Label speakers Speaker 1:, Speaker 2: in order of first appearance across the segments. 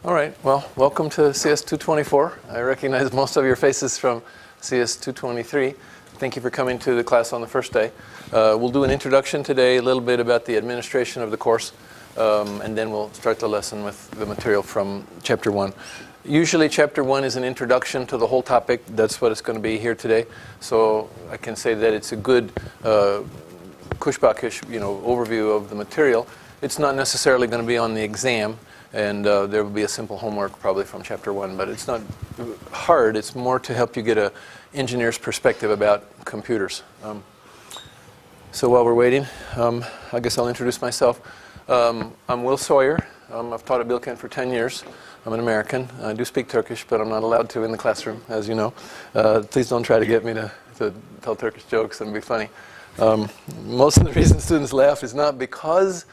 Speaker 1: All right, well, welcome to CS 224. I recognize most of your faces from CS 223. Thank you for coming to the class on the first day. We'll do an introduction today, a little bit about the administration of the course, and then we'll start the lesson with the material from Chapter 1. Usually Chapter 1 is an introduction to the whole topic. That's what it's going to be here today. So I can say that it's a good kushbakish, overview of the material. It's not necessarily going to be on the exam. And there will be a simple homework probably from Chapter 1, but it's not hard. It's more to help you get an engineer's perspective about computers. So while we're waiting, I guess I'll introduce myself. I'm Will Sawyer. I've taught at Bilkent for 10 years. I'm an American. I do speak Turkish, but I'm not allowed to in the classroom, as you know. Please don't try to get me to tell Turkish jokes and be funny. Most of the reason students laugh is not because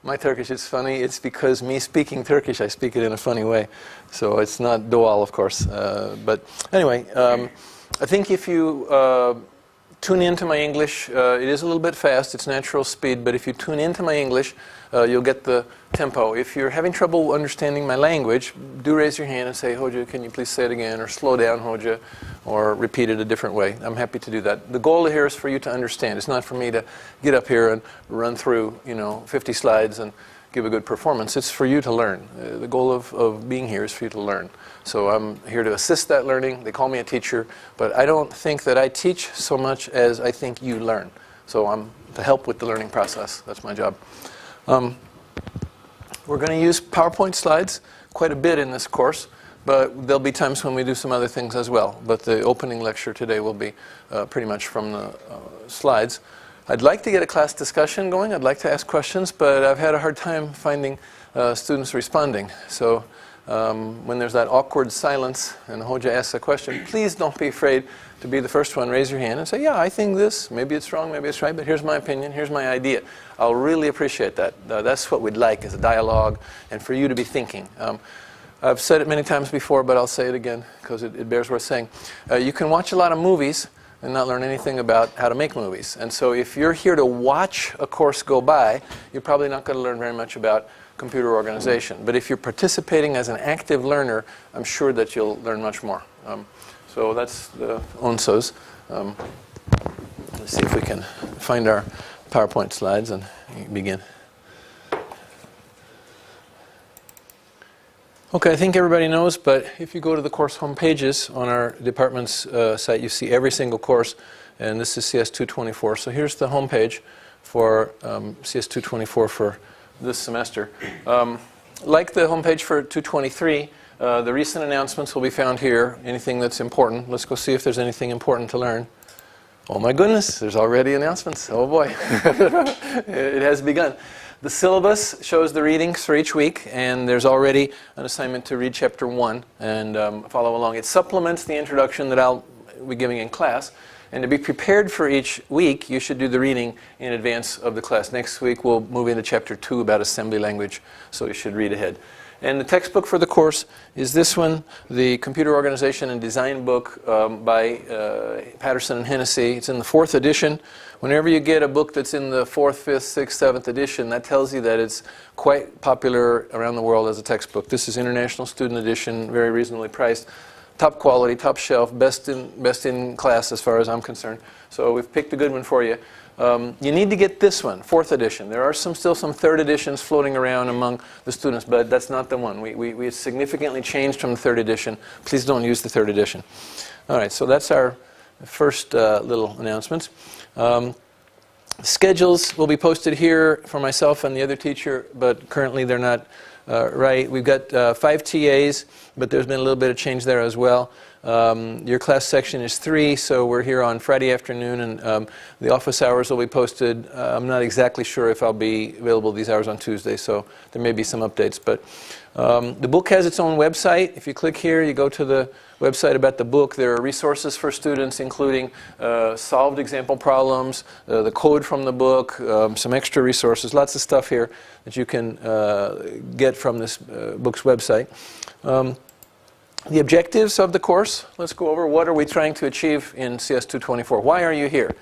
Speaker 1: my Turkish is funny, it's because me speaking Turkish, I speak it in a funny way. So it's not doğal, of course. But anyway, I think if you tune into my English, it is a little bit fast, it's natural speed, but if you tune into my English, you'll get the tempo. If you're having trouble understanding my language, do raise your hand and say, Hoca, can you please say it again? Or slow down, Hoca, or repeat it a different way. I'm happy to do that. The goal here is for you to understand. It's not for me to get up here and run through, 50 slides and give a good performance. It's for you to learn. The goal of being here is for you to learn. So I'm here to assist that learning. They call me a teacher, but I don't think that I teach so much as I think you learn. So I'm to help with the learning process. That's my job. We're going to use PowerPoint slides quite a bit in this course, but there'll be times when we do some other things as well. But the opening lecture today will be pretty much from the slides. I'd like to get a class discussion going. I'd like to ask questions, but I've had a hard time finding students responding. So when there's that awkward silence and Hoca asks a question, please don't be afraid to be the first one. Raise your hand and say, yeah, I think this. Maybe it's wrong, maybe it's right, but here's my opinion, here's my idea. I'll really appreciate that. That's what we'd like, is a dialogue and for you to be thinking. I've said it many times before, but I'll say it again because it bears worth saying. You can watch a lot of movies and not learn anything about how to make movies. And so if you're here to watch a course go by, you're probably not going to learn very much about computer organization. But if you're participating as an active learner, I'm sure that you'll learn much more. So that's the ONSOs. Let's see if we can find our PowerPoint slides and begin. Okay, I think everybody knows, but if you go to the course home pages on our department's site, you see every single course, and this is CS 224. So here's the home page for CS 224 for this semester. Like the home page for 223, the recent announcements will be found here. Anything that's important. Let's go see if there's anything important to learn. Oh my goodness, there's already announcements. Oh boy, it has begun. The syllabus shows the readings for each week, and there's already an assignment to read Chapter 1 and follow along. It supplements the introduction that I'll be giving in class. And to be prepared for each week, you should do the reading in advance of the class. Next week, we'll move into Chapter 2 about assembly language, so you should read ahead. And the textbook for the course is this one, the Computer Organization and Design book by Patterson and Hennessy. It's in the 4th edition. Whenever you get a book that's in the 4th, 5th, 6th, 7th edition, that tells you that it's quite popular around the world as a textbook. This is International Student Edition, very reasonably priced. Top quality, top shelf, best in class as far as I'm concerned. So we've picked a good one for you. You need to get this one, 4th edition. There are still some 3rd editions floating around among the students, but that's not the one. We significantly changed from the 3rd edition. Please don't use the 3rd edition. All right, so that's our first little announcements. Schedules will be posted here for myself and the other teacher, but currently they're not right. We've got 5 TAs, but there's been a little bit of change there as well. Your class section is 3, so we're here on Friday afternoon, and the office hours will be posted. I'm not exactly sure if I'll be available these hours on Tuesday, so there may be some updates. But the book has its own website. If you click here, you go to the website about the book. There are resources for students, including solved example problems, the code from the book, some extra resources, lots of stuff here that you can get from this book's website. The objectives of the course, let's go over what are we trying to achieve in CS 224. Why are you here?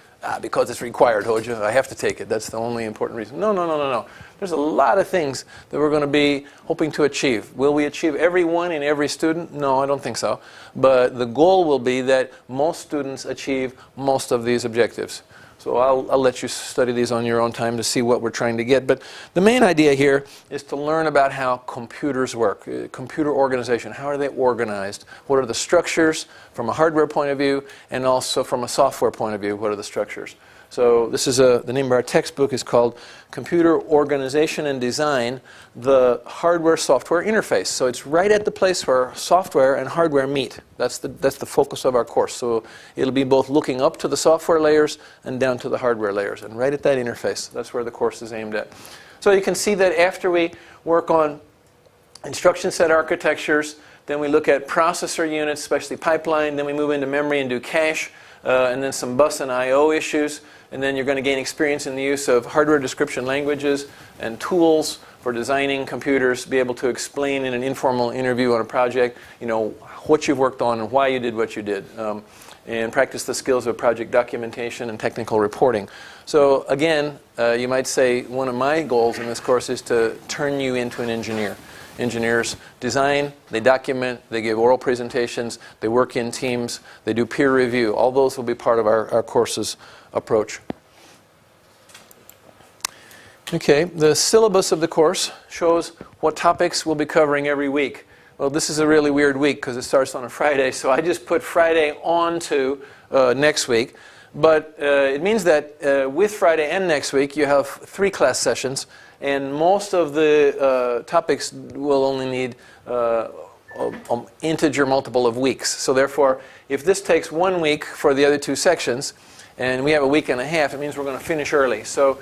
Speaker 1: because it's required, Hoja, I have to take it. That's the only important reason. No, no, no, no, no. There's a lot of things that we're going to be hoping to achieve. Will we achieve every one in every student? No, I don't think so. But the goal will be that most students achieve most of these objectives. So I'll let you study these on your own time to see what we're trying to get. But the main idea here is to learn about how computers work, computer organization. How are they organized? What are the structures from a hardware point of view, and also from a software point of view, what are the structures? So this is the name of our textbook is called Computer Organization and Design, the Hardware-Software Interface. So it's right at the place where software and hardware meet. That's the focus of our course. So it'll be both looking up to the software layers and down to the hardware layers. And right at that interface, that's where the course is aimed at. So you can see that after we work on instruction set architectures, then we look at processor units, especially pipeline, then we move into memory and do cache, and then some bus and I/O issues. And then you're going to gain experience in the use of hardware description languages and tools for designing computers, be able to explain in an informal interview on a project, you know, what you've worked on and why you did what you did, and practice the skills of project documentation and technical reporting. So again, you might say one of my goals in this course is to turn you into an engineer. Engineers design, they document, they give oral presentations, they work in teams, they do peer review. All those will be part of our course's approach. Okay, the syllabus of the course shows what topics we'll be covering every week. Well, this is a really weird week because it starts on a Friday, so I just put Friday on to next week. But it means that with Friday and next week, you have 3 class sessions, and most of the topics will only need an integer multiple of weeks. So therefore, if this takes 1 week for the other 2 sections, and we have a week and a half, it means we're going to finish early. So,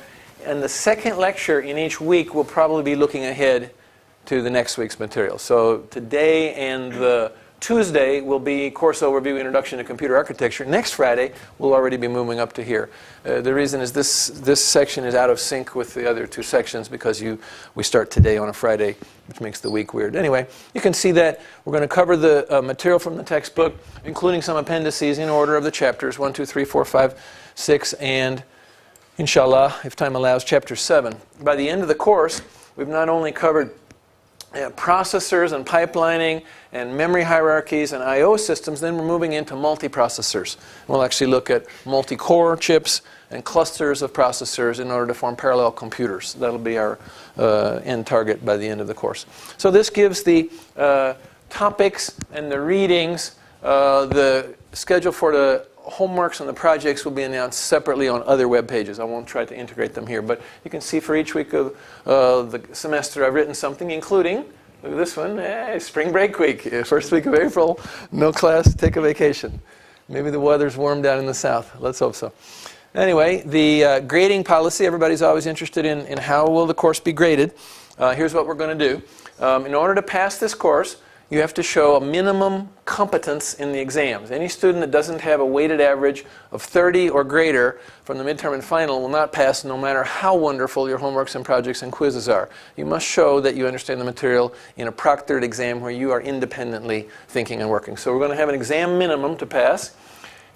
Speaker 1: and the second lecture in each week will probably be looking ahead to the next week's material. So today and the Tuesday will be course overview, introduction to computer architecture. Next Friday, we'll already be moving up to here. The reason is this section is out of sync with the other 2 sections because we start today on a Friday, which makes the week weird. Anyway, you can see that we're going to cover the material from the textbook, including some appendices in order of the chapters, 1, 2, 3, 4, 5, 6, and inshallah, if time allows, chapter 7. By the end of the course, we've not only covered processors and pipelining and memory hierarchies and I/O systems, then we're moving into multiprocessors. We'll actually look at multi-core chips and clusters of processors in order to form parallel computers. That'll be our end target by the end of the course. So this gives the topics and the readings. The schedule for the homeworks and the projects will be announced separately on other web pages. I won't try to integrate them here, but you can see for each week of the semester I've written something, including, look at this one, spring break week, first week of April, no class, take a vacation. Maybe the weather's warm down in the south. Let's hope so. Anyway, the grading policy, everybody's always interested in how will the course be graded. Here's what we're going to do. In order to pass this course, you have to show a minimum competence in the exams. Any student that doesn't have a weighted average of 30 or greater from the midterm and final will not pass, no matter how wonderful your homeworks and projects and quizzes are. You must show that you understand the material in a proctored exam where you are independently thinking and working. So we're going to have an exam minimum to pass.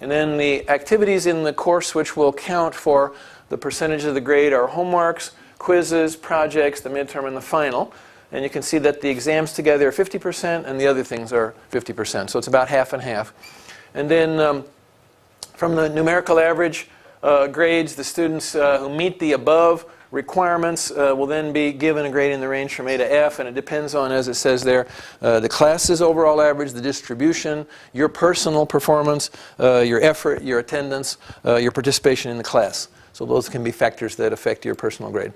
Speaker 1: And then the activities in the course which will count for the percentage of the grade are homeworks, quizzes, projects, the midterm, and the final. And you can see that the exams together are 50% and the other things are 50%. So it's about half and half. And then from the numerical average grades, the students who meet the above requirements will then be given a grade in the range from A to F, and it depends on, as it says there, the class's overall average, the distribution, your personal performance, your effort, your attendance, your participation in the class. So those can be factors that affect your personal grade.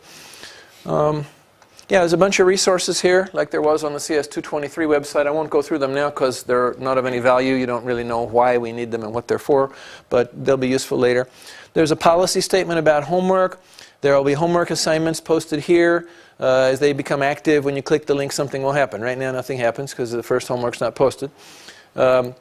Speaker 1: Yeah, there's a bunch of resources here, like there was on the CS223 website. I won't go through them now because they're not of any value. You don't really know why we need them and what they're for, but they'll be useful later. There's a policy statement about homework. There will be homework assignments posted here. As they become active, when you click the link, something will happen. Right now, nothing happens because the first homework's not posted. And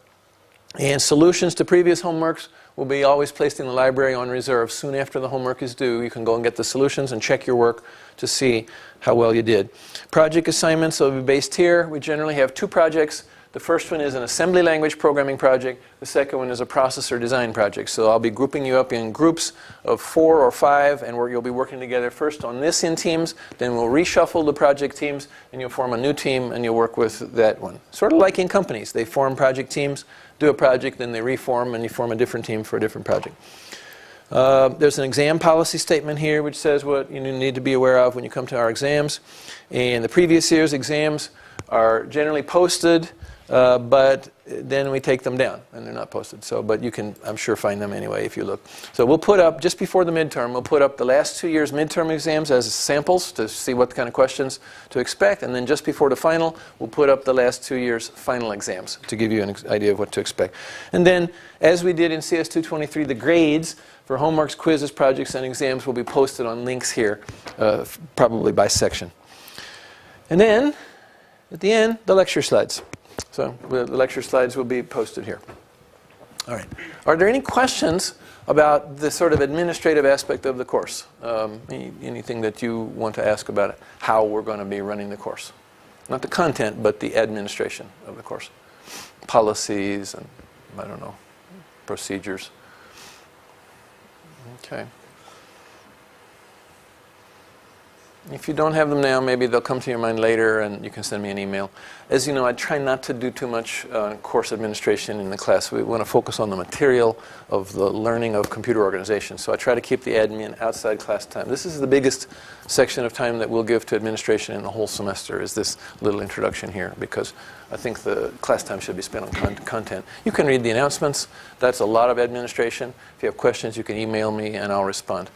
Speaker 1: solutions to previous homeworks will be always placed in the library on reserve. Soon after the homework is due, you can go and get the solutions and check your work to see how well you did. Project assignments will be based here. We generally have 2 projects The first one is an assembly language programming project. The second one is a processor design project. So I'll be grouping you up in groups of 4 or 5, and you'll be working together first on this in teams, then we'll reshuffle the project teams, and you'll form a new team, and you'll work with that one. Sort of like in companies. They form project teams, do a project, then they reform, and you form a different team for a different project. There's an exam policy statement here which says what you need to be aware of when you come to our exams. In the previous year's exams are generally posted, but then we take them down and they're not posted. So, but you can, I'm sure, find them anyway if you look. So we'll put up, just before the midterm, we'll put up the last 2 years' midterm exams as samples to see what kind of questions to expect. And then just before the final, we'll put up the last 2 years' final exams to give you an idea of what to expect. And then, as we did in CS223, the grades for homeworks, quizzes, projects, and exams will be posted on links here, probably by section. And then, at the end, the lecture slides. So the lecture slides will be posted here. All right. Are there any questions about the sort of administrative aspect of the course? Anything that you want to ask about it? How we're going to be running the course? Not the content, but the administration of the course. Policies and, I don't know, procedures. Okay. If you don't have them now, maybe they'll come to your mind later and you can send me an email. As you know, I try not to do too much course administration in the class. We want to focus on the material of the learning of computer organization. So I try to keep the admin outside class time. This is the biggest section of time that we'll give to administration in the whole semester, is this little introduction here, because I think the class time should be spent on content. You can read the announcements. That's a lot of administration. If you have questions, you can email me and I'll respond.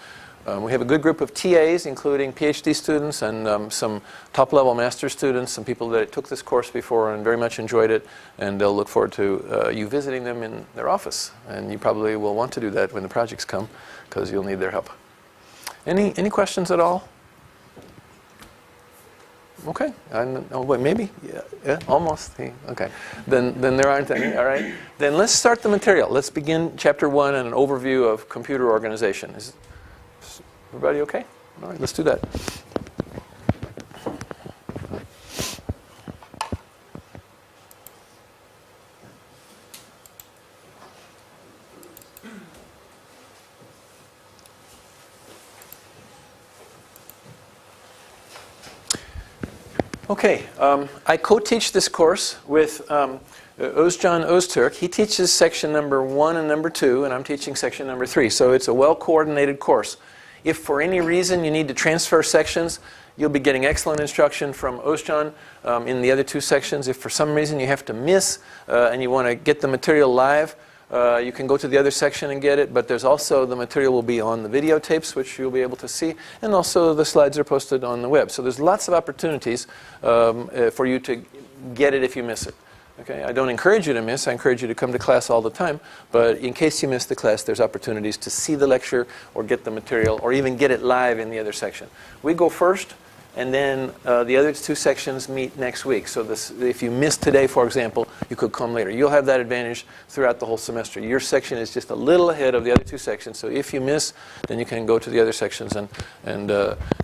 Speaker 1: We have a good group of TAs, including PhD students and some top-level master's students, some people that took this course before and very much enjoyed it, and they'll look forward to you visiting them in their office. And you probably will want to do that when the projects come, because you'll need their help. Any questions at all? Okay. Oh, wait, maybe? Yeah, almost. Okay. Then there aren't any. All right. Then let's start the material. Let's begin Chapter 1 and an overview of computer organization. Is everybody okay? All right, let's do that. Okay, I co-teach this course with Özcan Öztürk. He teaches section number 1 and number 2, and I'm teaching section number 3. So it's a well-coordinated course. If for any reason you need to transfer sections, you'll be getting excellent instruction from Özcan in the other 2 sections. If for some reason you have to miss and you want to get the material live, you can go to the other section and get it, but there's also, the material will be on the videotapes, which you'll be able to see, and also the slides are posted on the web. So there's lots of opportunities for you to get it if you miss it. Okay, I don't encourage you to miss. I encourage you to come to class all the time. But in case you miss the class, there's opportunities to see the lecture or get the material or even get it live in the other section. We go first, and then the other 2 sections meet next week. So if you missed today, for example, you could come later. You'll have that advantage throughout the whole semester. Your section is just a little ahead of the other 2 sections. So if you miss, then you can go to the other sections and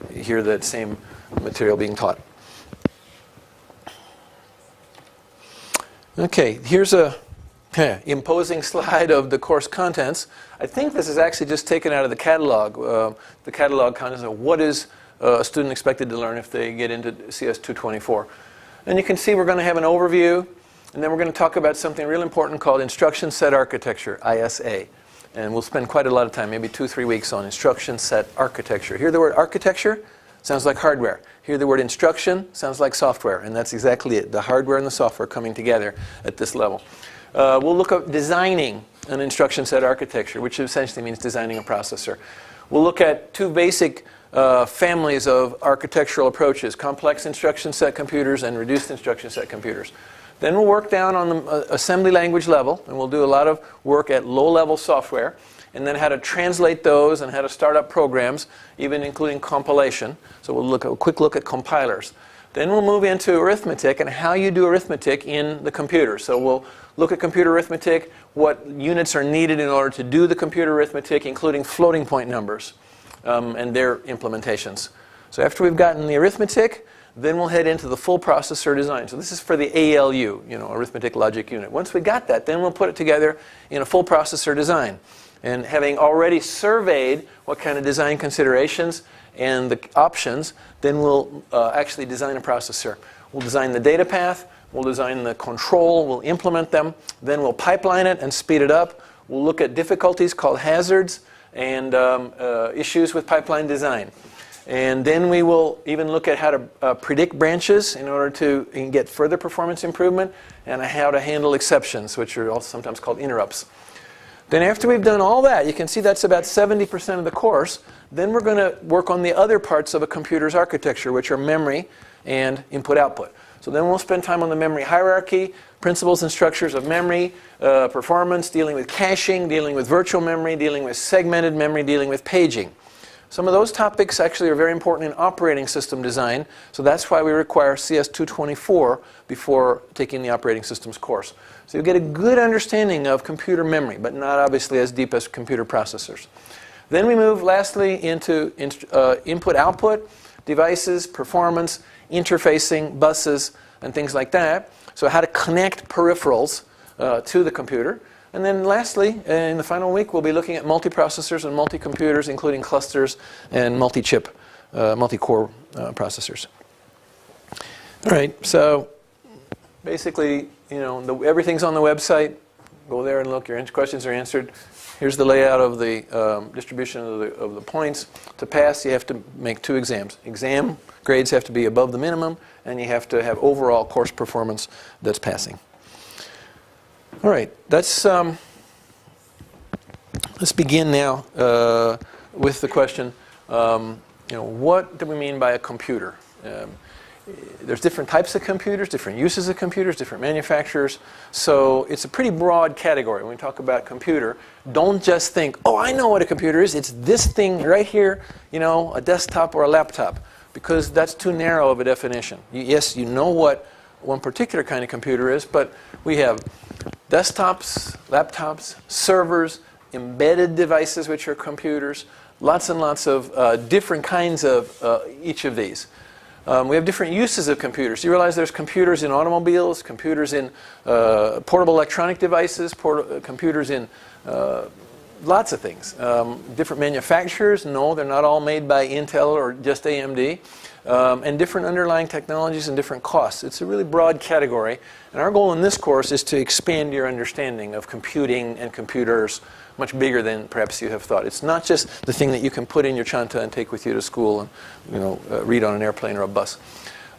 Speaker 1: hear that same material being taught. Okay, here's a imposing slide of the course contents. I think this is actually just taken out of the catalog. The catalog contents of what is a student expected to learn if they get into CS224. And you can see we're going to have an overview, and then we're going to talk about something real important called instruction set architecture, ISA. And we'll spend quite a lot of time, maybe 2-3 weeks, on instruction set architecture. Hear the word architecture? Sounds like hardware. Hear the word instruction? Sounds like software. And that's exactly it. The hardware and the software coming together at this level. We'll look at designing an instruction set architecture, which essentially means designing a processor. We'll look at 2 basic families of architectural approaches: complex instruction set computers and reduced instruction set computers. Then we'll work down on the assembly language level, and we'll do a lot of work at low-level software, and then how to translate those and how to start up programs, even including compilation. So we'll look at a quick look at compilers. Then we'll move into arithmetic and how you do arithmetic in the computer. So we'll look at computer arithmetic, what units are needed in order to do the computer arithmetic, including floating point numbers and their implementations. So after we've gotten the arithmetic, then we'll head into the full processor design. So this is for the ALU, arithmetic logic unit. Once we got that, then we'll put it together in a full processor design. And having already surveyed what kind of design considerations and the options, then we'll actually design a processor. We'll design the data path, we'll design the control, we'll implement them, then we'll pipeline it and speed it up. We'll look at difficulties called hazards and issues with pipeline design. And then we will even look at how to predict branches in order to get further performance improvement, and how to handle exceptions, which are also sometimes called interrupts. Then after we've done all that, you can see that's about 70% of the course, then we're going to work on the other parts of a computer's architecture, which are memory and input-output. So then we'll spend time on the memory hierarchy, principles and structures of memory, performance, dealing with caching, dealing with virtual memory, dealing with segmented memory, dealing with paging. Some of those topics actually are very important in operating system design, so that's why we require CS224 before taking the operating systems course. So you get a good understanding of computer memory, but not obviously as deep as computer processors. Then we move lastly into input-output, devices, performance, interfacing, buses, and things like that. So how to connect peripherals to the computer. And then lastly, in the final week, we'll be looking at multiprocessors and multi-computers, including clusters and multi-chip, multi-core processors. All right, so basically, everything's on the website. Go there and look. Your questions are answered. Here's the layout of the distribution of the points. To pass, you have to make 2 exams. Exam grades have to be above the minimum, and you have to have overall course performance that's passing. All right, let's begin now with the question, what do we mean by a computer? There's different types of computers, different uses of computers, different manufacturers. So it's a pretty broad category. When we talk about computer, don't just think, oh, I know what a computer is. It's this thing right here, a desktop or a laptop, because that's too narrow of a definition. Yes, you know what one particular kind of computer is, but we have desktops, laptops, servers, embedded devices, which are computers, lots and lots of different kinds of each of these. We have different uses of computers. You realize there's computers in automobiles, computers in portable electronic devices, computers in lots of things. Different manufacturers, no, they're not all made by Intel or just AMD. And different underlying technologies and different costs. It's a really broad category. And our goal in this course is to expand your understanding of computing and computers much bigger than perhaps you have thought. It's not just the thing that you can put in your chanta and take with you to school and read on an airplane or a bus.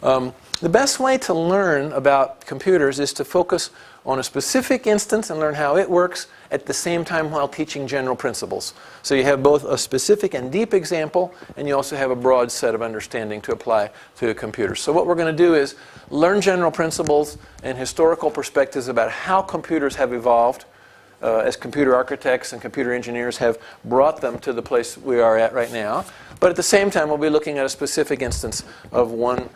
Speaker 1: The best way to learn about computers is to focus on a specific instance and learn how it works at the same time while teaching general principles. So you have both a specific and deep example, and you also have a broad set of understanding to apply to a computer. So what we're going to do is learn general principles and historical perspectives about how computers have evolved as computer architects and computer engineers have brought them to the place we are at right now. But at the same time, we'll be looking at a specific instance of one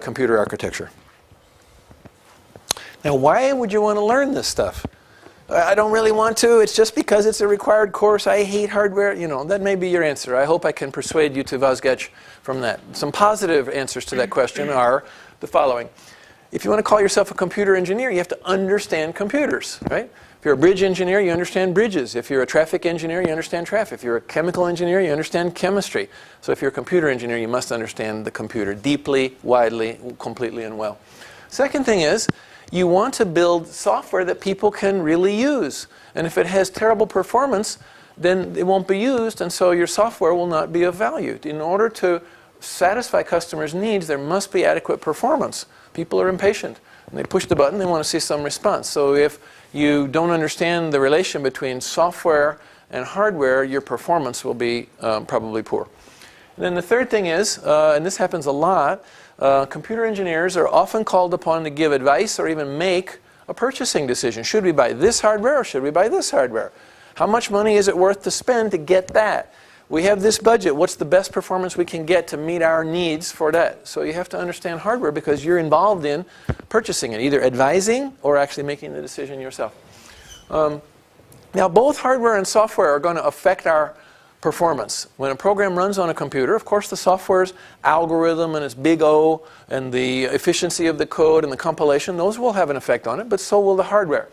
Speaker 1: computer architecture. Now, why would you want to learn this stuff? I don't really want to. It's just because it's a required course. I hate hardware. That may be your answer. I hope I can persuade you to Vazgeach from that. Some positive answers to that question are the following. If you want to call yourself a computer engineer, you have to understand computers, right? If you're a bridge engineer, you understand bridges. If you're a traffic engineer, you understand traffic. If you're a chemical engineer, you understand chemistry. So if you're a computer engineer, you must understand the computer deeply, widely, completely, and well. Second thing is, you want to build software that people can really use. And if it has terrible performance, then it won't be used, and so your software will not be of value. In order to satisfy customers' needs, there must be adequate performance. People are impatient. And they push the button, they want to see some response. So if you don't understand the relation between software and hardware, your performance will be probably poor. And then the third thing is, and this happens a lot, computer engineers are often called upon to give advice or even make a purchasing decision. Should we buy this hardware or should we buy this hardware? How much money is it worth to spend to get that? We have this budget. What's the best performance we can get to meet our needs for that? So you have to understand hardware because you're involved in purchasing it, either advising or actually making the decision yourself. Now, both hardware and software are going to affect our performance. When a program runs on a computer, of course the software's algorithm and its big O and the efficiency of the code and the compilation, those will have an effect on it, but so will the hardware.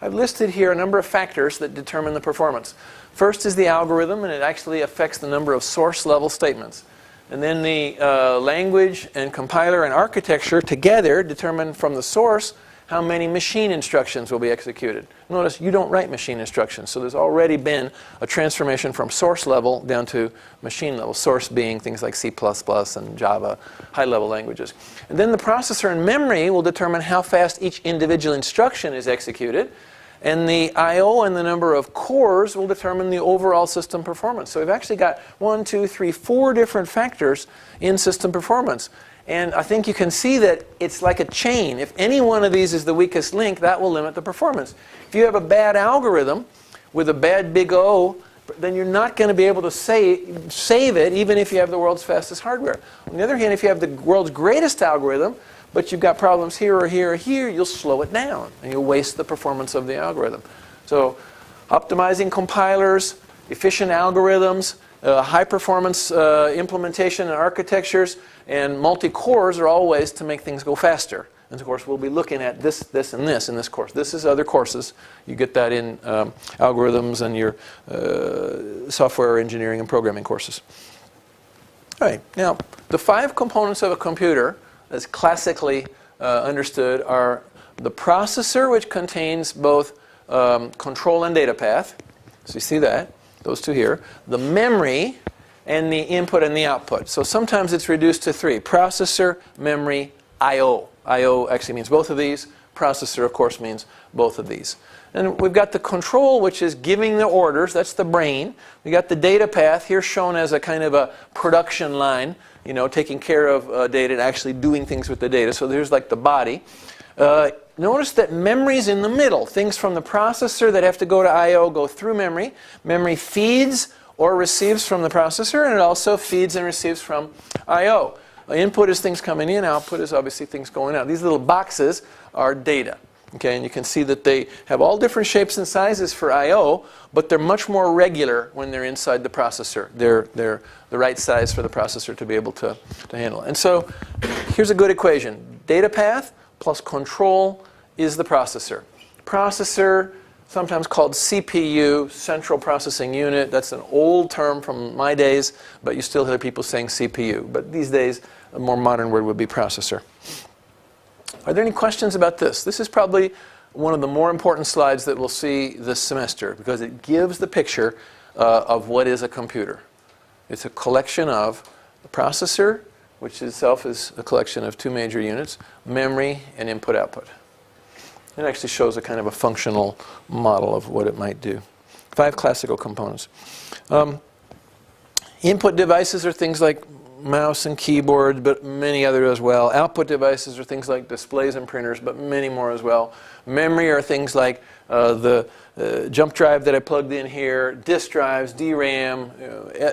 Speaker 1: I've listed here a number of factors that determine the performance. First is the algorithm, and it actually affects the number of source level statements. And then the language and compiler and architecture together determine from the source how many machine instructions will be executed. Notice you don't write machine instructions, so there's already been a transformation from source level down to machine level, source being things like C++ and Java, high-level languages. And then the processor and memory will determine how fast each individual instruction is executed, and the I/O and the number of cores will determine the overall system performance. So we've actually got 1, 2, 3, 4 different factors in system performance. And I think you can see that it's like a chain. If any one of these is the weakest link, that will limit the performance. If you have a bad algorithm with a bad big O, then you're not going to be able to save it even if you have the world's fastest hardware. On the other hand, if you have the world's greatest algorithm, but you've got problems here or here or here, you'll slow it down and you'll waste the performance of the algorithm. So optimizing compilers, efficient algorithms, high performance implementation and architectures, and multi-cores are all ways to make things go faster. And of course, we'll be looking at this, and this in this course. This is other courses. You get that in algorithms and your software engineering and programming courses. All right, now the 5 components of a computer, as classically understood, are the processor, which contains both control and data path. So you see that, those two here. The memory, and the input and the output. So sometimes it's reduced to 3. Processor, memory, I/O. I/O actually means both of these. Processor, of course, means both of these. And we've got the control, which is giving the orders. That's the brain. We got the data path here shown as a kind of a production line, you know, taking care of data and actually doing things with the data. So there's like the body. Notice that memory's in the middle. Things from the processor that have to go to I/O go through memory. Memory feeds or receives from the processor, and it also feeds and receives from I/O. Input is things coming in, output is obviously things going out. These little boxes are data. Okay, and you can see that they have all different shapes and sizes for I/O, but they're much more regular when they're inside the processor. They're the right size for the processor to be able to handle. And so here's a good equation. Data path plus control is the processor. Processor, sometimes called CPU, Central Processing Unit. That's an old term from my days, but you still hear people saying CPU. But these days, a more modern word would be processor. Are there any questions about this? This is probably one of the more important slides that we'll see this semester because it gives the picture of what is a computer. It's a collection of the processor, which itself is a collection of 2 major units, memory and input-output. It actually shows a kind of a functional model of what it might do. 5 classical components. Input devices are things like mouse and keyboard, but many others as well. Output devices are things like displays and printers, but many more as well. Memory are things like the jump drive that I plugged in here, disk drives, DRAM,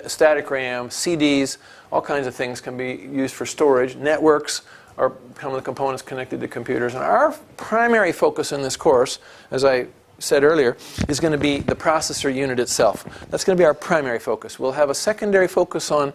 Speaker 1: static RAM, CDs, all kinds of things can be used for storage. Networks are some of the components connected to computers. And our primary focus in this course, as I said earlier, is going to be the processor unit itself. That's going to be our primary focus. We'll have a secondary focus on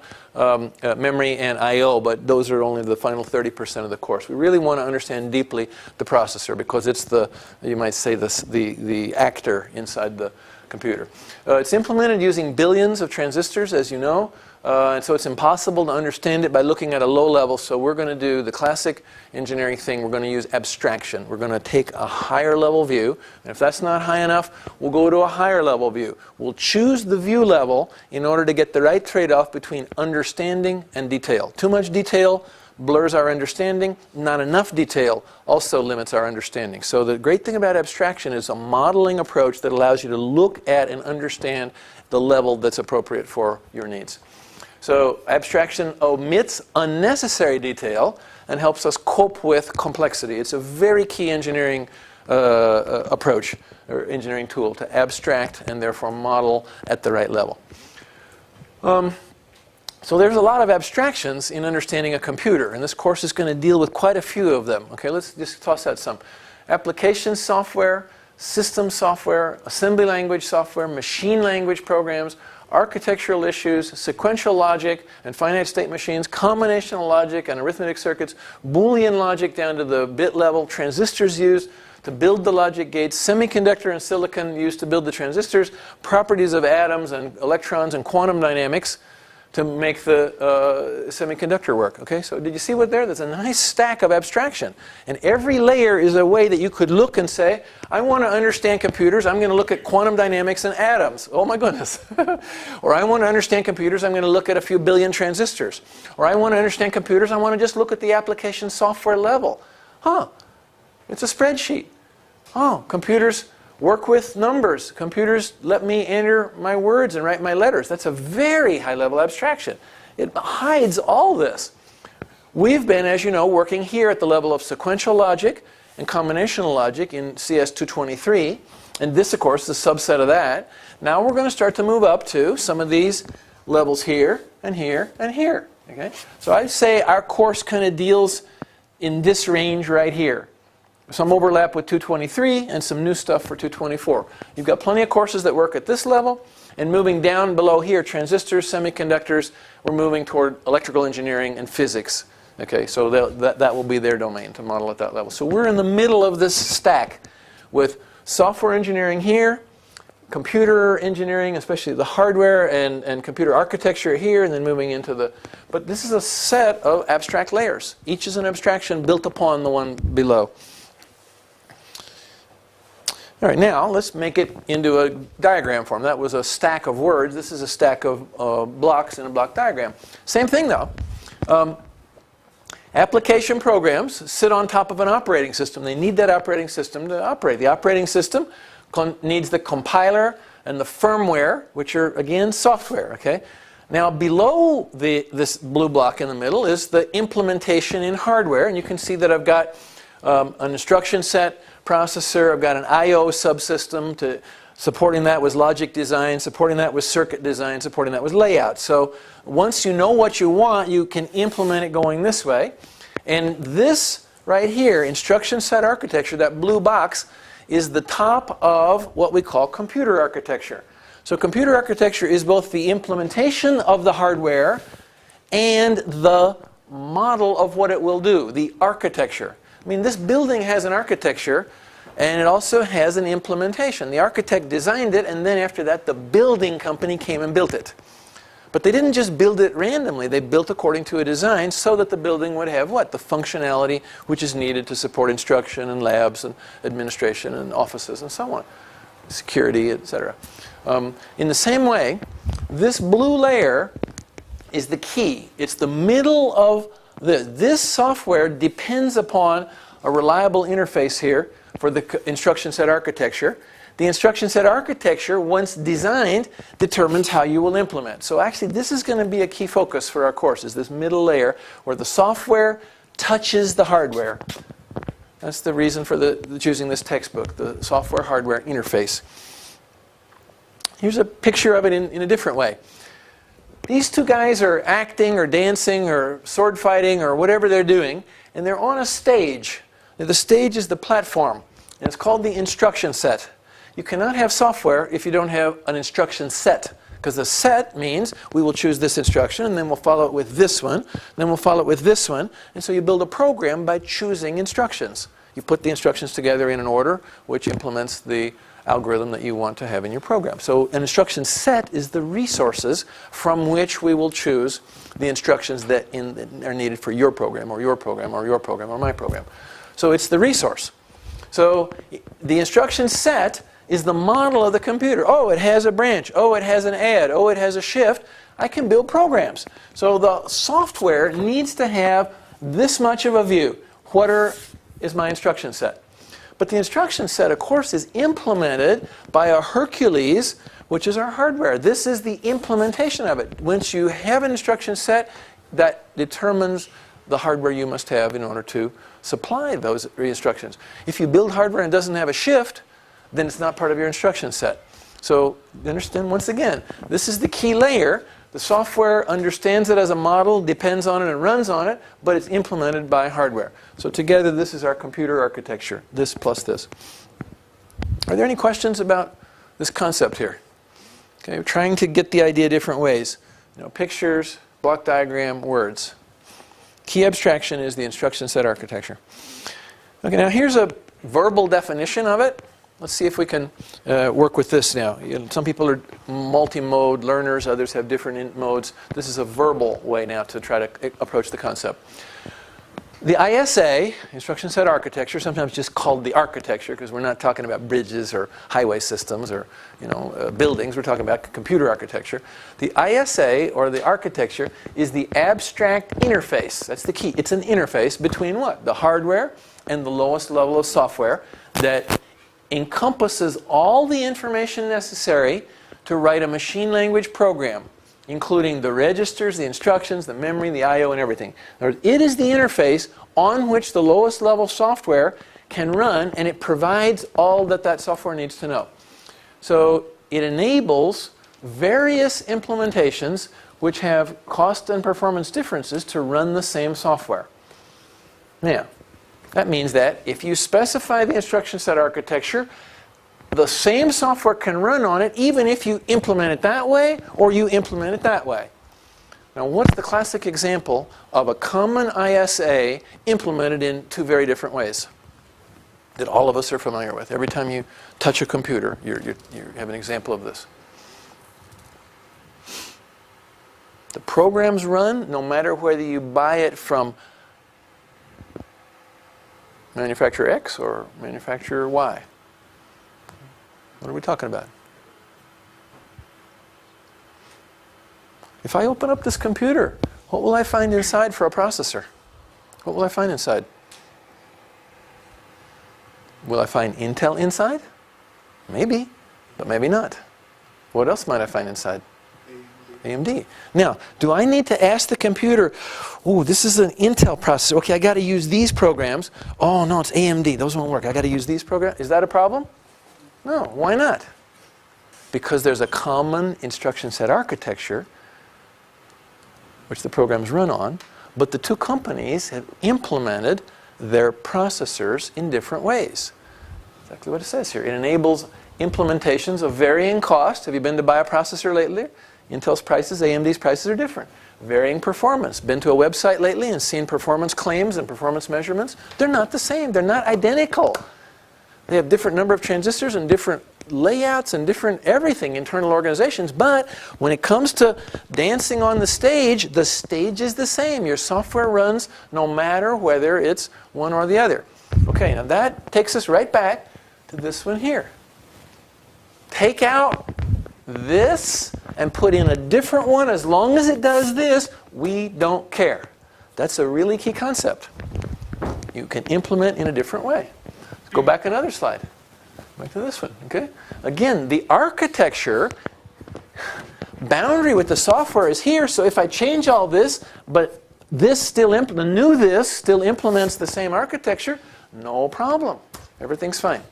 Speaker 1: memory and I/O, but those are only the final 30% of the course. We really want to understand deeply the processor because it's the, you might say, the actor inside the computer. It's implemented using billions of transistors, as you know. And so it's impossible to understand it by looking at a low level. So we're going to do the classic engineering thing. We're going to use abstraction. We're going to take a higher level view. And if that's not high enough, we'll go to a higher level view. We'll choose the view level in order to get the right trade-off between understanding and detail. Too much detail blurs our understanding. Not enough detail also limits our understanding. So the great thing about abstraction is a modeling approach that allows you to look at and understand the level that's appropriate for your needs. So abstraction omits unnecessary detail and helps us cope with complexity. It's a very key engineering approach or engineering tool to abstract and therefore model at the right level. So there's a lot of abstractions in understanding a computer, and this course is going to deal with quite a few of them. Okay, let's just toss out some. Application software, system software, assembly language software, machine language programs architectural issues, sequential logic and finite state machines, combinational logic and arithmetic circuits, Boolean logic down to the bit level, transistors used to build the logic gates, semiconductor and silicon used to build the transistors, properties of atoms and electrons and quantum dynamics to make the semiconductor work. Okay, so did you see what there? There's a nice stack of abstraction. And every layer is a way that you could look and say, I want to understand computers, I'm going to look at quantum dynamics and atoms. Oh my goodness. Or I want to understand computers, I'm going to look at a few billion transistors. Or I want to understand computers, I want to just look at the application software level. Huh, it's a spreadsheet. Oh, computers work with numbers. Computers let me enter my words and write my letters. That's a very high-level abstraction. It hides all this. We've been, as you know, working here at the level of sequential logic and combinational logic in CS223. And this, of course, is a subset of that. Now we're going to start to move up to some of these levels here and here and here. Okay? So I'd say our course kind of deals in this range right here. Some overlap with 223 and some new stuff for 224. You've got plenty of courses that work at this level, and moving down below here, transistors, semiconductors, we're moving toward electrical engineering and physics. Okay, so that will be their domain to model at that level. So we're in the middle of this stack with software engineering here, computer engineering, especially the hardware and computer architecture here, and then moving into the... But this is a set of abstract layers. Each is an abstraction built upon the one below. All right, now let's make it into a diagram form. That was a stack of words. This is a stack of blocks in a block diagram. Same thing, though. Application programs sit on top of an operating system. They need that operating system to operate. The operating system needs the compiler and the firmware, which are, again, software. Okay. Now, below this blue block in the middle is the implementation in hardware. And you can see that I've got an instruction set processor. I've got an I/O subsystem. Supporting that was logic design. Supporting that was circuit design. Supporting that was layout. So once you know what you want, you can implement it going this way. And this right here, instruction set architecture, that blue box, is the top of what we call computer architecture. So computer architecture is both the implementation of the hardware and the model of what it will do, the architecture. I mean, this building has an architecture, and it also has an implementation. The architect designed it, and then after that, the building company came and built it. But they didn't just build it randomly. They built according to a design so that the building would have what? The functionality which is needed to support instruction and labs and administration and offices and so on. Security, etc. In the same way, this blue layer is the key. It's the middle of this software depends upon a reliable interface here for the instruction set architecture. The instruction set architecture, once designed, determines how you will implement. So actually, this is going to be a key focus for our course, is this middle layer where the software touches the hardware. That's the reason for choosing this textbook, the software-hardware interface. Here's a picture of it in a different way. These two guys are acting or dancing or sword fighting or whatever they're doing, and they're on a stage. The stage is the platform, and it's called the instruction set. You cannot have software if you don't have an instruction set, because the set means we will choose this instruction, and then we'll follow it with this one, then we'll follow it with this one, and so you build a program by choosing instructions. You put the instructions together in an order which implements the algorithm that you want to have in your program. So an instruction set is the resources from which we will choose the instructions that are needed for your program or your program or your program or my program. So it's the resource. So the instruction set is the model of the computer. Oh, it has a branch. Oh, it has an add. Oh, it has a shift. I can build programs. So the software needs to have this much of a view. What is my instruction set? But the instruction set, of course, is implemented by a Hercules, which is our hardware. This is the implementation of it. Once you have an instruction set, that determines the hardware you must have in order to supply those instructions. If you build hardware and it doesn't have a shift, then it's not part of your instruction set. So you understand, once again, this is the key layer. The software understands it as a model, depends on it, and runs on it, but it's implemented by hardware. So together, this is our computer architecture, this plus this. Are there any questions about this concept here? Okay, we're trying to get the idea different ways. You know, pictures, block diagram, words. Key abstraction is the instruction set architecture. Okay, now here's a verbal definition of it. Let's see if we can work with this now. You know, some people are multi-mode learners, others have different modes. This is a verbal way now to try to approach the concept. The ISA, instruction set architecture, sometimes just called the architecture because we're not talking about bridges or highway systems or buildings. We're talking about computer architecture. The ISA, or the architecture, is the abstract interface. That's the key. It's an interface between what? The hardware and the lowest level of software that encompasses all the information necessary to write a machine language program, including the registers, the instructions, the memory, the I/O, and everything. It is the interface on which the lowest level software can run, and it provides all that that software needs to know. So it enables various implementations which have cost and performance differences to run the same software. Now, that means that if you specify the instruction set architecture, the same software can run on it even if you implement it that way or you implement it that way. Now, what's the classic example of a common ISA implemented in two very different ways that all of us are familiar with? Every time you touch a computer, you have an example of this. The programs run no matter whether you buy it from manufacturer X or manufacturer Y. What are we talking about? If I open up this computer, what will I find inside for a processor? What will I find inside? Will I find Intel inside? Maybe, but maybe not. What else might I find inside? AMD. Now, do I need to ask the computer, oh, this is an Intel processor. Okay, I got to use these programs. Oh, no, it's AMD. Those won't work. I got to use these programs. Is that a problem? No. Why not? Because there's a common instruction set architecture which the programs run on, but the two companies have implemented their processors in different ways. Exactly what it says here. It enables implementations of varying cost. Have you been to buy a processor lately? Intel's prices, AMD's prices are different. Varying performance. Been to a website lately and seen performance claims and performance measurements? They're not the same. They're not identical. They have different number of transistors and different layouts and different everything, internal organizations. But when it comes to dancing on the stage is the same. Your software runs no matter whether it's one or the other. Okay, now that takes us right back to this one here. Take out this and put in a different one. As long as it does this, we don't care. That's a really key concept. You can implement in a different way. Let's go back another slide. Back to this one. Okay. Again, the architecture boundary with the software is here. So if I change all this, but this still the new this still implements the same architecture, no problem. Everything's fine.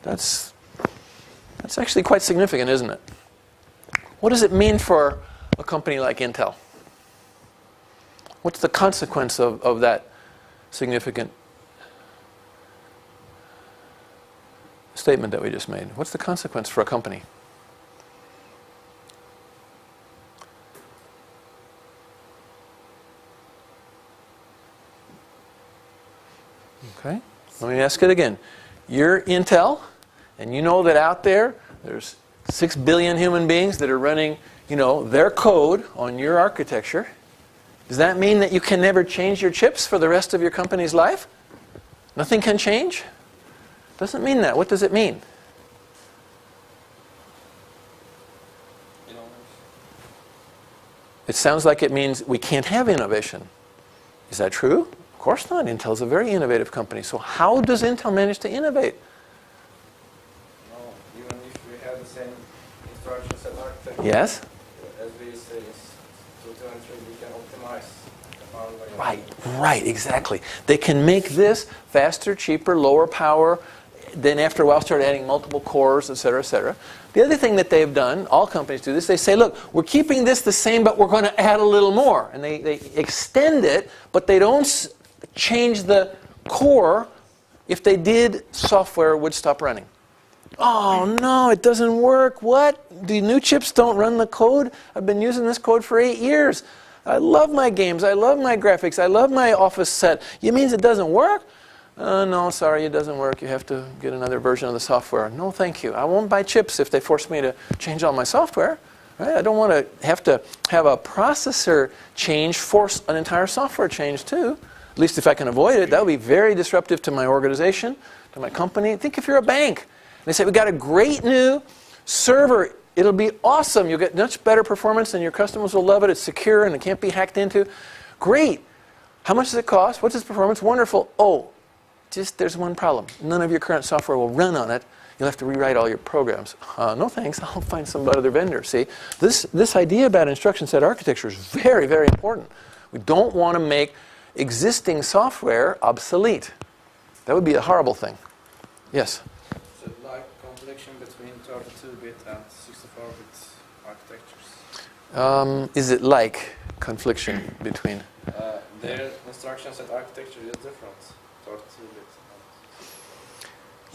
Speaker 1: That's actually quite significant, isn't it? What does it mean for a company like Intel? What's the consequence of that significant statement that we just made? What's the consequence for a company? Okay, let me ask it again. You're Intel, and you know that out there's 6 billion human beings that are running, their code on your architecture. Does that mean that you can never change your chips for the rest of your company's life? Nothing can change? Doesn't mean that. What does it mean? It sounds like it means we can't have innovation. Is that true? Of course not. Intel's a very innovative company. So how does Intel manage to innovate?
Speaker 2: Even if we have the same instruction set architecture,
Speaker 1: yes?
Speaker 2: As we say, 2, 2, and 3, we can optimize the hardware.
Speaker 1: Right, exactly. They can make this faster, cheaper, lower power, then after a while start adding multiple cores, et cetera, et cetera. The other thing that they've done, all companies do this, they say, look, we're keeping this the same, but we're going to add a little more. And they extend it, but they don't change the core. If they did, software would stop running. Oh no, it doesn't work. What? The new chips don't run the code? I've been using this code for 8 years. I love my games. I love my graphics. I love my Office set. You mean it doesn't work? No, sorry, it doesn't work. You have to get another version of the software. No, thank you. I won't buy chips if they force me to change all my software. Right? I don't want to have a processor change force an entire software change too. At least if I can avoid it. That would be very disruptive to my organization, to my company. Think if you're a bank. They say, we got a great new server. It'll be awesome. You'll get much better performance and your customers will love it. It's secure and it can't be hacked into. Great. How much does it cost? What's its performance? Wonderful. Oh, just there's one problem. None of your current software will run on it. You'll have to rewrite all your programs. No thanks. I'll find some other vendor. See, this idea about instruction set architecture is very, very important. We don't want to make existing software obsolete. That would be a horrible thing. Yes?
Speaker 2: Is it like confliction between 32-bit and 64-bit architectures?
Speaker 1: Is it like confliction between?
Speaker 2: Their instruction set architecture is different. 32-bit.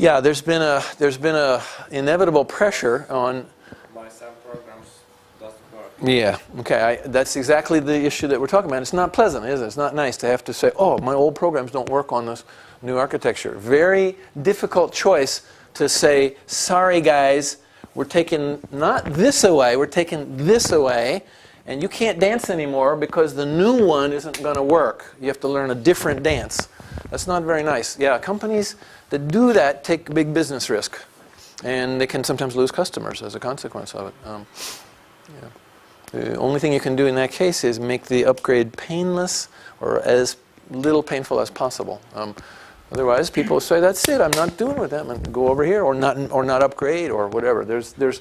Speaker 1: Yeah, there's been a inevitable pressure on.
Speaker 2: My some programs doesn't work.
Speaker 1: Yeah. Okay. That's exactly the issue that we're talking about. It's not pleasant, is it? It's not nice to have to say, "Oh, my old programs don't work on this new architecture." Very difficult choice to say, "Sorry, guys, we're taking not this away, we're taking this away, and you can't dance anymore because the new one isn't going to work. You have to learn a different dance." That's not very nice. Yeah, companies that do that take big business risk, and they can sometimes lose customers as a consequence of it. Yeah. The only thing you can do in that case is make the upgrade painless or as little painful as possible. Otherwise, people say, "That's it. I'm not doing with them," and go over here, or not upgrade, or whatever. There's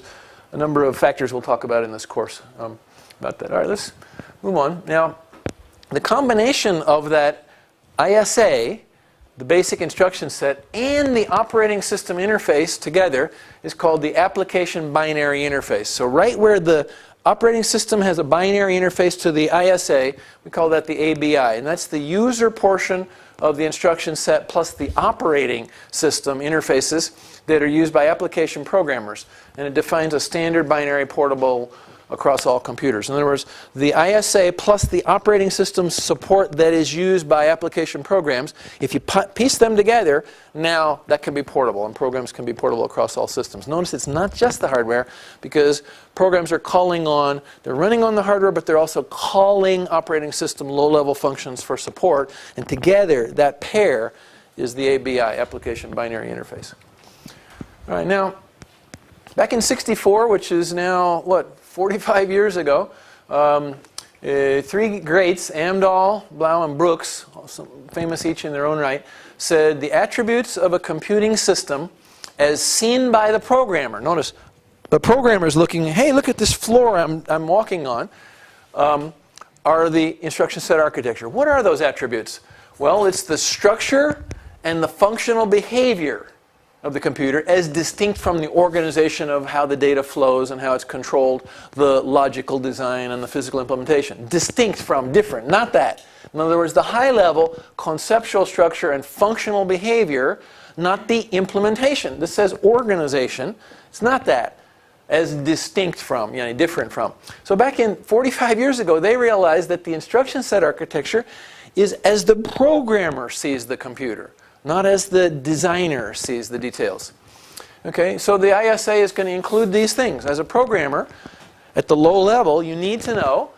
Speaker 1: a number of factors we'll talk about in this course about that. All right, let's move on. Now, the combination of that ISA, the basic instruction set, and the operating system interface together is called the application binary interface. So right where the operating system has a binary interface to the ISA, we call that the ABI. And that's the user portion of the instruction set plus the operating system interfaces that are used by application programmers. And it defines a standard binary portable across all computers. In other words, the ISA plus the operating system support that is used by application programs, if you piece them together, now that can be portable, and programs can be portable across all systems. Notice it's not just the hardware, because programs are they're running on the hardware, but they're also calling operating system low-level functions for support, and together that pair is the ABI, Application Binary Interface. All right, now, back in '64, which is now, 45 years ago, three greats, Amdahl, Blau, and Brooks, famous each in their own right, said the attributes of a computing system as seen by the programmer. Notice, the programmer is looking, hey, look at this floor I'm walking on, are the instruction set architecture. What are those attributes? Well, it's the structure and the functional behavior of the computer as distinct from the organization of how the data flows and how it's controlled, the logical design and the physical implementation. Distinct from, different, not that. In other words, the high-level conceptual structure and functional behavior, not the implementation. This says organization. It's not that. As distinct from, different from. So back in 45 years ago, they realized that the instruction set architecture is as the programmer sees the computer, not as the designer sees the details. Okay, so the ISA is going to include these things. As a programmer, at the low level, you need to know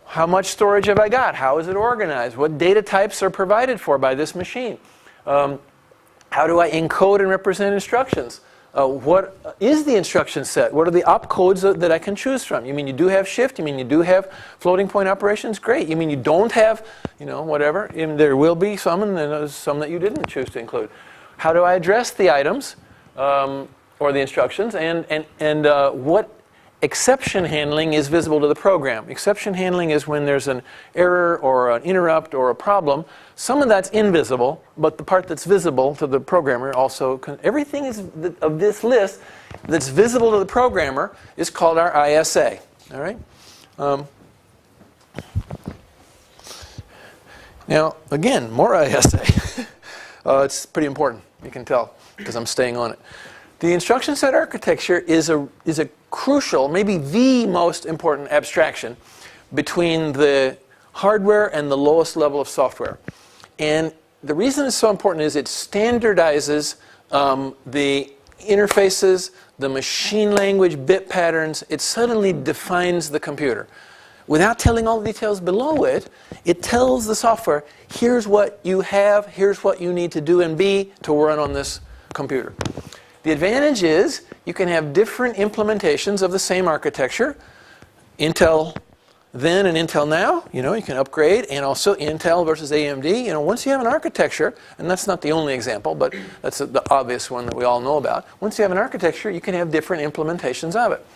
Speaker 1: how much storage have I got? How is it organized? What data types are provided for by this machine? How do I encode and represent instructions? What is the instruction set? What are the opcodes that I can choose from? You mean you do have shift? You mean you do have floating point operations? Great. You mean you don't have, whatever? There will be some, and there's some that you didn't choose to include. How do I address the items or the instructions? And what exception handling is visible to the program? Exception handling is when there's an error or an interrupt or a problem. Some of that's invisible, but the part that's visible to the programmer also, everything of this list that's visible to the programmer is called our ISA. All right? Now, again, more ISA. It's pretty important, you can tell, because I'm staying on it. The instruction set architecture is a crucial, maybe the most important abstraction between the hardware and the lowest level of software. And the reason it's so important is it standardizes the interfaces, the machine language bit patterns. It suddenly defines the computer. Without telling all the details below it, it tells the software, here's what you have, here's what you need to do and be to run on this computer. The advantage is you can have different implementations of the same architecture. Intel then and Intel now, you can upgrade, and also Intel versus AMD. Once you have an architecture, and that's not the only example, but that's the obvious one that we all know about. Once you have an architecture, you can have different implementations of it.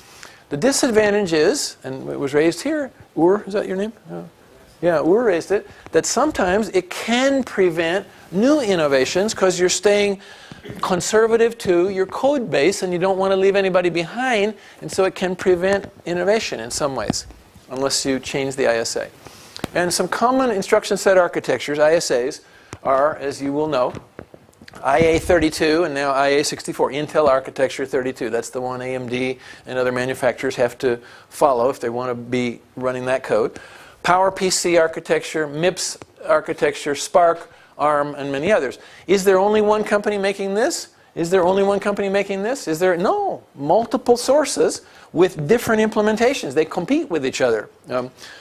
Speaker 1: The disadvantage is, and it was raised here, Ur, is that your name? Yeah, Ur raised it, that sometimes it can prevent new innovations because you're staying conservative to your code base and you don't want to leave anybody behind, and so it can prevent innovation in some ways unless you change the ISA. And some common instruction set architectures, ISAs, are, as you will know, IA32 and now IA64, Intel Architecture 32. That's the one AMD and other manufacturers have to follow if they want to be running that code. PowerPC architecture, MIPS architecture, SPARC, ARM, and many others. Is there only one company making this? Is there only one company making this? Is there? No. Multiple sources with different implementations. They compete with each other.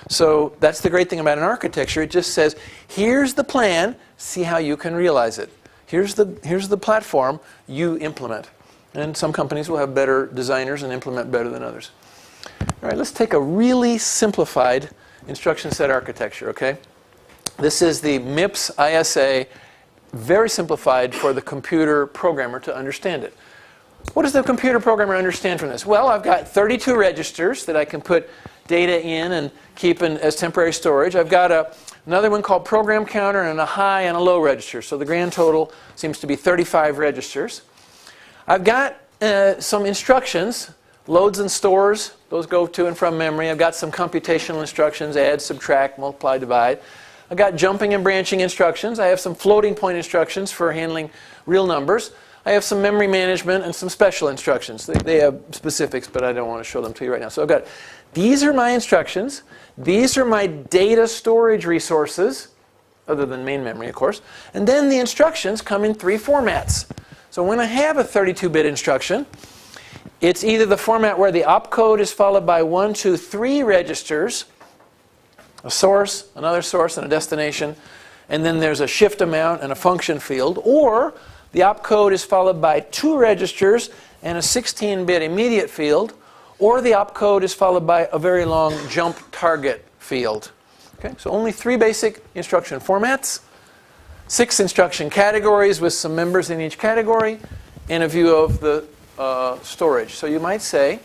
Speaker 1: So that's the great thing about an architecture. It just says, here's the plan, see how you can realize it. Here's the platform, you implement. And some companies will have better designers and implement better than others. All right, let's take a really simplified instruction set architecture, okay? This is the MIPS ISA, very simplified for the computer programmer to understand it. What does the computer programmer understand from this? Well, I've got 32 registers that I can put data in and keep as temporary storage. I've got another one called program counter and a high and a low register. So the grand total seems to be 35 registers. I've got some instructions, loads and stores. Those go to and from memory. I've got some computational instructions, add, subtract, multiply, divide. I've got jumping and branching instructions. I have some floating point instructions for handling real numbers. I have some memory management and some special instructions. They have specifics, but I don't want to show them to you right now. So I've got, these are my instructions. These are my data storage resources, other than main memory, of course. And then the instructions come in 3 formats. So when I have a 32-bit instruction, it's either the format where the opcode is followed by 1, 2, 3 registers, a source, another source, and a destination, and then there's a shift amount and a function field, or the opcode is followed by 2 registers and a 16-bit immediate field, or the opcode is followed by a very long jump target field. Okay, so only 3 basic instruction formats, 6 instruction categories with some members in each category, and a view of the storage. So you might say,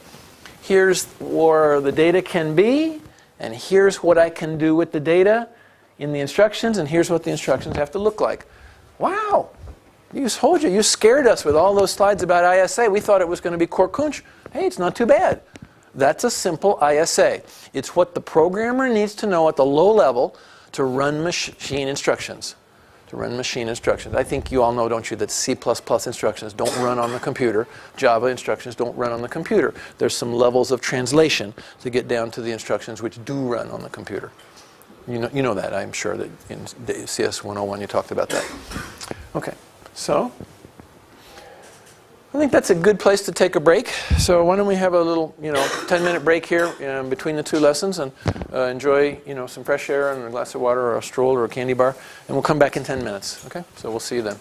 Speaker 1: here's where the data can be, and here's what I can do with the data in the instructions, and here's what the instructions have to look like. Wow! You told you, you scared us with all those slides about ISA. We thought it was going to be Korkunch. Hey, it's not too bad. That's a simple ISA. It's what the programmer needs to know at the low level to run machine instructions. I think you all know, don't you, that C++ instructions don't run on the computer. Java instructions don't run on the computer. There's some levels of translation to get down to the instructions which do run on the computer. You know that, I'm sure, that in CS 101 you talked about that. Okay, so I think that's a good place to take a break. So why don't we have a little, 10-minute break here between the 2 lessons and enjoy, some fresh air and a glass of water or a stroll or a candy bar, and we'll come back in 10 minutes. Okay, so we'll see you then.